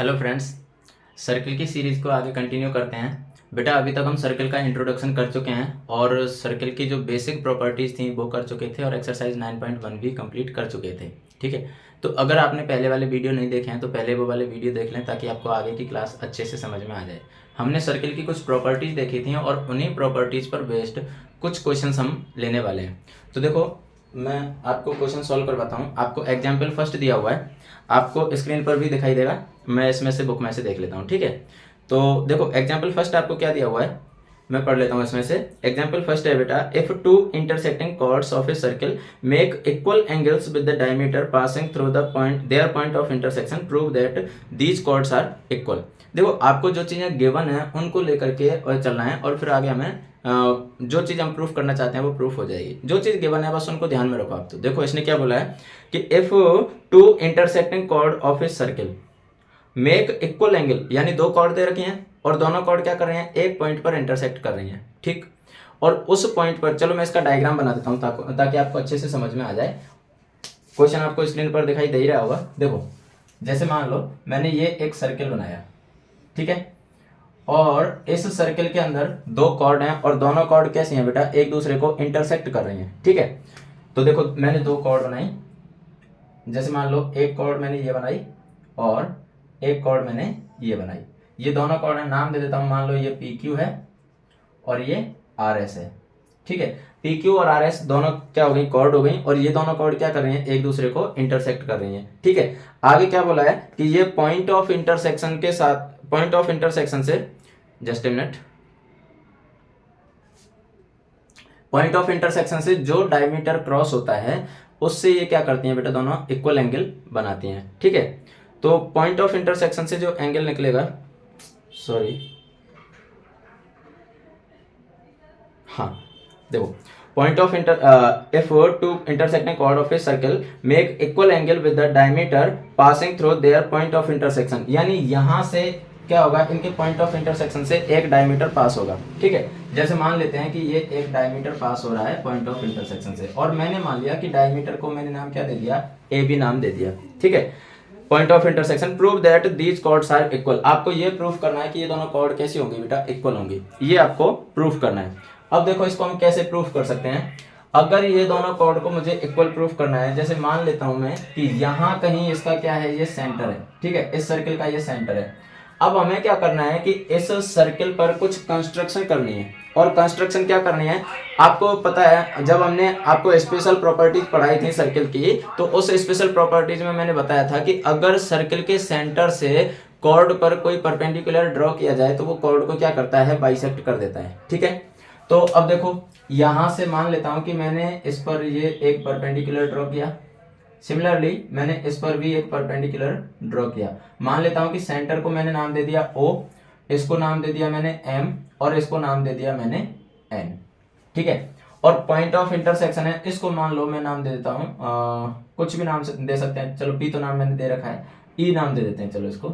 Hello friends. Circle की series को आगे कंटिन्यू करते हैं। बेटा अभी तक हम सर्किल का इंट्रोडक्शन कर चुके हैं और सर्किल की जो बेसिक प्रॉपर्टीज़ थी वो कर चुके थे और एक्सरसाइज 9.1 भी कंप्लीट कर चुके थे। ठीक है, तो अगर आपने पहले वाले वीडियो नहीं देखे हैं तो पहले वो वाले वीडियो देख लें ताकि आपको आगे की क्लास अच्छे से समझ में आ जाए। हमने सर्किल की कुछ प्रॉपर्टीज़ देखी थी और उन्हीं प्रॉपर्टीज़ पर बेस्ड कुछ क्वेश्चन हम लेने वाले हैं। तो देखो, मैं आपको क्वेश्चन सॉल्व करवाता हूँ। आपको एग्जाम्पल फर्स्ट दिया हुआ है, आपको स्क्रीन पर भी दिखाई देगा। मैं इसमें से बुक में से देख लेता हूँ। ठीक है, तो देखो एग्जाम्पल फर्स्ट आपको क्या दिया हुआ है, मैं पढ़ लेता हूँ इसमें से। एग्जाम्पल फर्स्ट है बेटा, if two intersecting chords of a circle make equal angles with the diameter passing through the point their point of intersection prove that these chords are equal. देखो आपको जो चीज़ें गिवन है उनको लेकर के और चलना है और फिर आगे हमें जो चीज़ हम प्रूफ करना चाहते हैं वो प्रूफ हो जाएगी। जो चीज़ गिवन है बस उनको ध्यान में रखो आप। तो देखो इसने क्या बोला है कि if two intersecting chord of a circle make equal angle, यानी दो कॉर्ड दे रखी हैं और दोनों कॉर्ड क्या कर रहे हैं, एक पॉइंट पर इंटरसेक्ट कर रही हैं। ठीक, और उस पॉइंट पर, चलो मैं इसका डायग्राम बना देता हूँ ताकि आपको अच्छे से समझ में आ जाए। क्वेश्चन आपको स्क्रीन पर दिखाई दे ही रहा होगा। देखो जैसे मान लो मैंने ये एक सर्किल बनाया, ठीक है, और इस सर्किल के अंदर दो कॉर्ड हैं और दोनों कॉर्ड कैसी हैं बेटा, एक दूसरे को इंटरसेक्ट कर रही हैं। ठीक है, तो देखो मैंने दो कॉर्ड बनाई। जैसे मान लो एक कॉर्ड मैंने ये बनाई और एक कॉर्ड मैंने ये बनाई। ये दोनों कॉर्ड है, नाम दे देता हूं। मान लो ये पी क्यू है और ये आर एस है। ठीक है, पी क्यू और आर एस दोनों क्या हो गई, कॉर्ड हो गई, और ये दोनों कॉर्ड क्या कर रही हैं, एक दूसरे को इंटरसेक्ट कर रही हैं। ठीक है, आगे क्या बोला है कि ये पॉइंट ऑफ इंटरसेक्शन के साथ, पॉइंट ऑफ इंटरसेक्शन से, just a minute, point of intersection से जो डायमीटर क्रॉस होता है उससे ये क्या करती हैं बेटा, दोनों इक्वल एंगल बनाती हैं। ठीक है, तो पॉइंट ऑफ इंटरसेक्शन से जो एंगल निकलेगा, सॉरी, हाँ देखो, point of if two intersecting chord of a circle make equal angle with the diameter passing through their point of intersection, यानी यहां से क्या होगा, इनके पॉइंट ऑफ इंटरसेक्शन से एक डायमीटर पास होगा। ठीक है, जैसे मान लेते हैं कि ये एक डायमीटर पास हो रहा है पॉइंट ऑफ इंटरसेक्शन से, और मैंने मान लिया कि डायमीटर को मैंने नाम क्या दे दिया, ए बी नाम दे दिया। ठीक है, point of intersection prove that these chords are equal. आपको ये प्रूफ करना है कि ये दोनों कॉर्ड कैसी होंगी बेटा, इक्वल होंगी। ये आपको प्रूफ करना है। अब देखो इसको हम कैसे प्रूफ कर सकते हैं। अगर ये दोनों कॉर्ड को मुझे इक्वल प्रूफ करना है, जैसे मान लेता हूं मैं कि यहां कहीं इसका क्या है, ये सेंटर है। ठीक है, इस सर्किल का ये सेंटर है। अब हमें क्या करना है कि इस सर्किल पर कुछ कंस्ट्रक्शन करनी है। और कंस्ट्रक्शन क्या करनी है, आपको पता है जब हमने आपको स्पेशल प्रॉपर्टीज पढ़ाई थी सर्किल की, तो उस स्पेशल प्रॉपर्टीज में मैंने बताया था कि अगर सर्किल के सेंटर से कॉर्ड पर कोई परपेंडिकुलर ड्रॉ किया जाए तो वो कॉर्ड को क्या करता है, बाइसेक्ट कर देता है। ठीक है, तो अब देखो यहां से मान लेता हूं कि मैंने इस पर ये एक परपेंडिकुलर ड्रॉ किया, सिमिलरली मैंने इस पर भी एक परपेंडिकुलर ड्रॉ किया। मान लेता हूं कि सेंटर को मैंने नाम दे दिया O, इसको नाम दे दिया मैंने M, और इसको नाम दे दिया मैंने N। ठीक है, और पॉइंट ऑफ इंटरसेक्शन है, इसको मान लो मैं नाम दे देता हूं, कुछ भी नाम दे सकते हैं। चलो P तो नाम मैंने दे रखा है, E नाम दे देते हैं, चलो इसको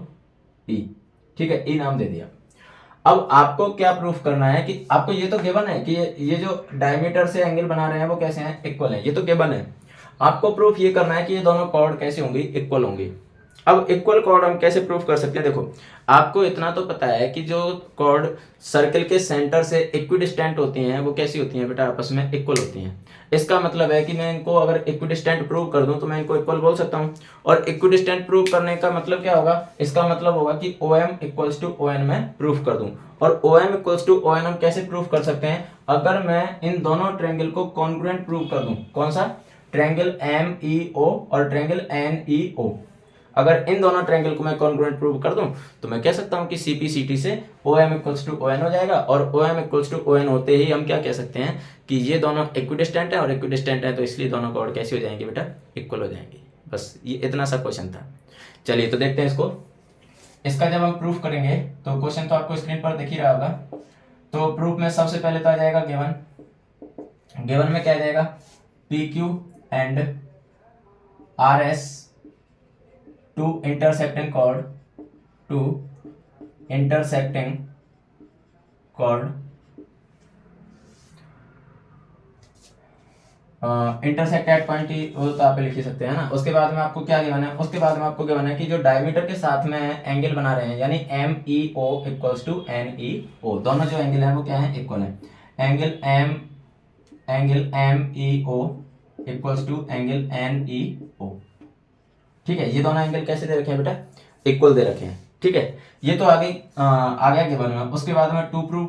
E। ठीक है, E नाम दे दिया। अब आपको क्या प्रूफ करना है कि आपको ये तो गिवन है कि ये जो डायमीटर से एंगल बना रहे हैं वो कैसे हैं, इक्वल है, ये तो गिवन है। आपको प्रूफ ये करना है कि ये दोनों कॉर्ड कैसे होंगी, इक्वल होंगी। अब इक्वल कॉर्ड हम कैसे प्रूफ कर सकते हैं, देखो आपको इतना तो पता है कि जो कॉर्ड सर्किल के सेंटर से इक्विडिस्टेंट होती हैं वो कैसी होती हैं बेटा, आपस में इक्वल होती हैं। इसका मतलब है कि मैं इनको अगर इक्विडिस्टेंट प्रूव कर दूं तो मैं इनको इक्वल बोल सकता हूं। और इक्विडिस्टेंट प्रूव करने का मतलब क्या होगा, इसका मतलब होगा कि O M equals to O N मैं प्रूफ कर दूं। और O M equals to O N हम कैसे प्रूफ कर सकते हैं, अगर मैं इन दोनों ट्रायंगल को कॉन्ग्रुएंट प्रूव कर दूं। कौन सा, ट्रायंगल एम ई ओ और ट्रायंगल एन ई ओ। अगर इन दोनों ट्रायंगल को मैं कॉन्ग्रुएंट प्रूव कर दूं तो मैं कह सकता हूं कि सीपीसीटी से O M equals to O N हो जाएगा। और O M equals to O N होते ही हम क्या कह सकते हैं कि ये दोनों इक्विडिस्टेंट है, और इक्विडिस्टेंट है तो इसलिए दोनों कॉर्ड कैसी हो जाएंगे बेटा, इक्वल हो जाएंगे। बस ये इतना सा क्वेश्चन था। चलिए तो देखते हैं इसको। इसका जब हम प्रूफ करेंगे तो क्वेश्चन तो आपको स्क्रीन पर दिख ही रहा होगा। तो प्रूफ में सबसे पहले तो आ जाएगा गिवन। गिवन में क्या आ जाएगा, P Q and R S two intersecting chord, two intersecting chord intersect at point E, वो तो आप लिख ही सकते हैं ना। उसके बाद में आपको क्या गिवन है, उसके बाद में आपको गिवन है कि जो डायमीटर के साथ में एंगल बना रहे हैं, यानी M E O equals to N E O, दोनों जो एंगल है वो क्या है, इक्वल है। Angle M E O equals to angle N E O. ठीक है, ये दोनों एंगल कैसे दे रखे हैं बेटा, इक्वल दे रखे हैं। ठीक है, ये तो आ गया गिवन में। उसके बाद में टू प्रूव,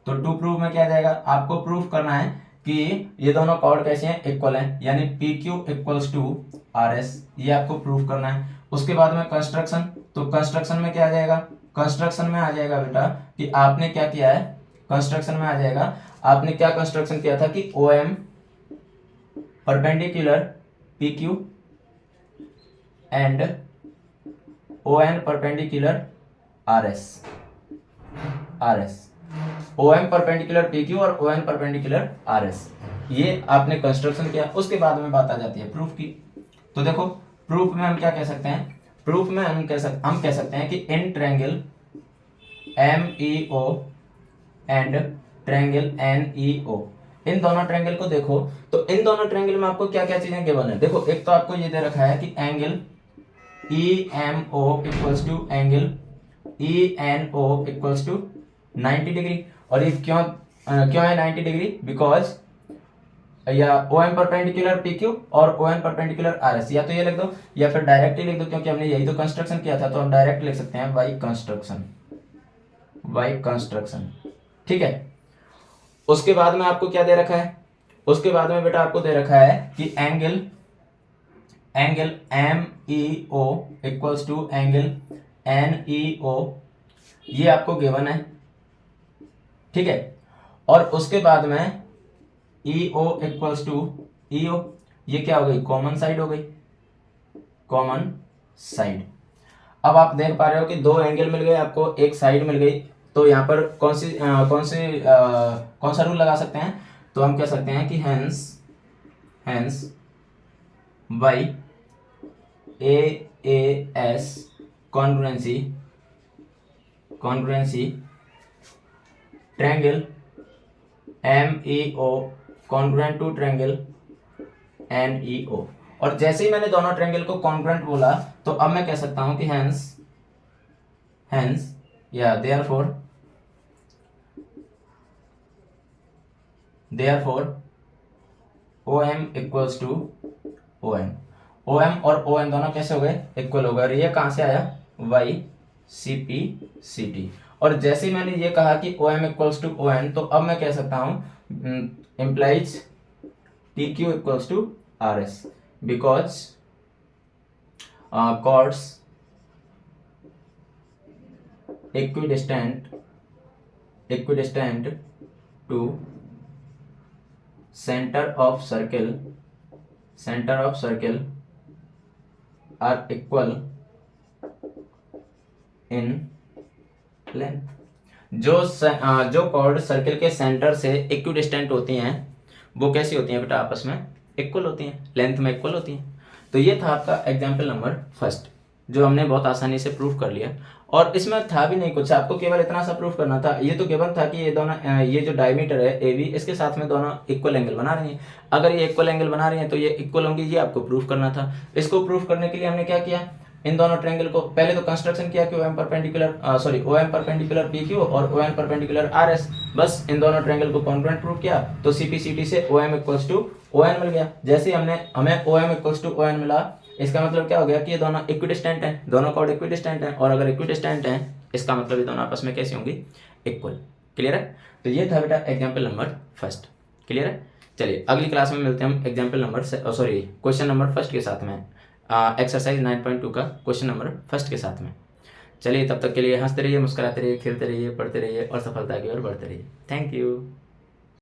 तो टू प्रूव में क्या जाएगा, आपको प्रूफ करना है कि ये दोनों कॉर्ड कैसे हैं, इक्वल हैं, यानी P Q equals to R S, ये आपको प्रूफ करना है। उसके बाद में कंस्ट्रक्शन, तो कंस्ट्रक्शन में क्या आ जाएगा, कंस्ट्रक्शन में आ जाएगा बेटा कि आपने क्या किया है, कंस्ट्रक्शन में आ जाएगा आपने क्या कंस्ट्रक्शन किया था कि O M perpendicular P Q and O N perpendicular R S, O M perpendicular P Q और O N perpendicular R S, ये आपने कंस्ट्रक्शन किया। उसके बाद में बात आ जाती है प्रूफ की। तो देखो प्रूफ में हम क्या कह सकते हैं, प्रूफ में हम कह सकते हैं कि in triangle M E O and triangle N E O, इन दोनों ट्रायंगल को देखो, तो इन दोनों ट्रायंगल में आपको क्या क्या चीजें गिवन है। देखो एक तो आपको ये दे रखा है कि angle E M O equals to angle E N O equals to 90 degree. और ये क्यों है 90 डिग्री, बिकॉज या O M perpendicular P Q और O N perpendicular R S, या तो ये लिख दो या फिर डायरेक्टली लिख दो, क्योंकि हमने यही तो कंस्ट्रक्शन किया था, तो हम डायरेक्ट लिख सकते हैं वाई कंस्ट्रक्शन। ठीक है, उसके बाद में आपको क्या दे रखा है, उसके बाद में बेटा आपको दे रखा है कि angle M E O equals to angle N E O, ये आपको गिवन है। ठीक है, और उसके बाद में ई O equals to E O, ये क्या हो गई, कॉमन साइड हो गई, कॉमन साइड। अब आप देख पा रहे हो कि दो एंगल मिल गए आपको, एक साइड मिल गई, तो यहाँ पर कौन सा रूल लगा सकते हैं, तो हम कह सकते हैं कि hence by A S congruency triangle M E O congruent to triangle N E O. और जैसे ही मैंने दोनों ट्रायंगल को कॉन्ग्रुएंट बोला, तो अब मैं कह सकता हूं कि हेंस या therefore O M equals to O N, O M और ओ एन दोनों कैसे हो गए, इक्वल हो गए। और ये कहां से आया, by C P C T. और जैसे ही मैंने ये कहा कि O M equals to O N, तो अब मैं कह सकता हूं implies P Q equals to R S, because chords equidistant to center of circle are equal in length। जो कॉर्ड सर्किल के सेंटर से इक्विडिस्टेंट होती हैं, वो कैसी होती हैं बेटा, आपस में इक्वल होती हैं, लेंथ में इक्वल होती हैं। तो ये था आपका एग्जाम्पल नंबर फर्स्ट, जो हमने बहुत आसानी से प्रूफ कर लिया। और इसमें था भी नहीं कुछ, आपको केवल इतना सा प्रूफ करना था। ये तो गिवन था कि ये दोनों ये जो डायमीटर है ए बी, इसके साथ में दोनों इक्वल एंगल बना रही हैं। अगर ये इक्वल एंगल बना रही हैं तो ये इक्वल होंगी, ये आपको प्रूफ करना था। इसको प्रूफ करने के लिए हमने क्या किया, इन दोनों ट्रायंगल को पहले तो कंस्ट्रक्शन किया कि O M perpendicular P Q और O N perpendicular R S, बस इन दोनों ट्रायंगल को कॉन्ग्रुएंट प्रूफ किया, तो CPCT से O M equals to O N मिल गया। जैसे हमें O M equals to O N मिला, इसका मतलब क्या हो गया कि ये दोनों इक्विडिस्टेंट हैं, दोनों कॉर्ड इक्विडिस्टेंट हैं, और अगर इक्विडिस्टेंट हैं इसका मतलब ये दोनों आपस में कैसी होंगी, इक्वल। क्लियर है, तो ये था बेटा एग्जाम्पल नंबर फर्स्ट। क्लियर है, चलिए अगली क्लास में मिलते हैं हम example number question number first के साथ में, एक्सरसाइज 9.2 का क्वेश्चन नंबर फर्स्ट के साथ में। चलिए तब तक के लिए हंसते रहिए, मुस्कुराते रहिए, खेलते रहिए, पढ़ते रहिए और सफलता की ओर बढ़ते रहिए। Thank you.